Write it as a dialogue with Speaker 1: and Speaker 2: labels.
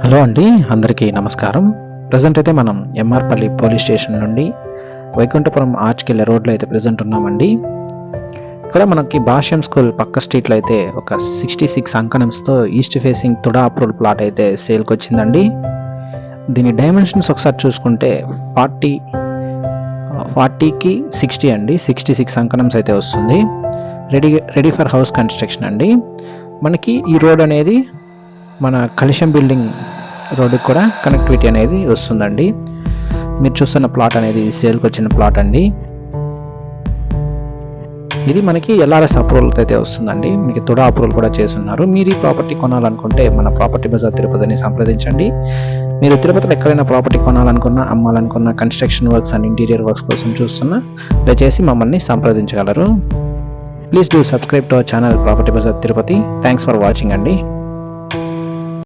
Speaker 1: Hello అండి, అందరికీ నమస్కారం. ప్రజెంట్ అయితే మనం ఎంఆర్పల్లి పోలీస్ స్టేషన్ నుండి వైకుంఠపురం ఆర్చ్కెళ్ళే రోడ్లో అయితే ప్రజెంట్ ఉన్నామండి. ఇక్కడ మనకి భాష్యం స్కూల్ పక్క స్ట్రీట్లో అయితే ఒక 66 అంకణంస్తో east facing TUDA approval plot అయితే సేల్కి వచ్చిందండి. దీని డైమెన్షన్స్ ఒకసారి చూసుకుంటే 40కి 60 అండి, 66 అంకణంస్ అయితే వస్తుంది. రెడీ ఫర్ హౌస్ కన్స్ట్రక్షన్ అండి. మనకి ఈ రోడ్ అనేది మన కలిశం బిల్డింగ్ రోడ్డుకి కూడా కనెక్టివిటీ అనేది వస్తుందండి. మీరు చూస్తున్న ప్లాట్ అనేది సేల్కి వచ్చిన ప్లాట్ అండి. ఇది మనకి ఎల్ఆర్ఎస్ అప్రూవల్ అయితే వస్తుందండి. మీకు తుడా అప్రూవల్ కూడా చేస్తున్నారు. మీరు ఈ ప్రాపర్టీ కొనాలనుకుంటే మన ప్రాపర్టీ బజార్ తిరుపతిని సంప్రదించండి. మీరు తిరుపతిలో ఎక్కడైనా ప్రాపర్టీ కొనాలనుకున్నా, అమ్మాలనుకున్న, construction works and interior works కోసం చూస్తున్నా దయచేసి మమ్మల్ని సంప్రదించగలరు. Please do subscribe to our channel property Bazaar Tirupati. Thanks for watching అండి.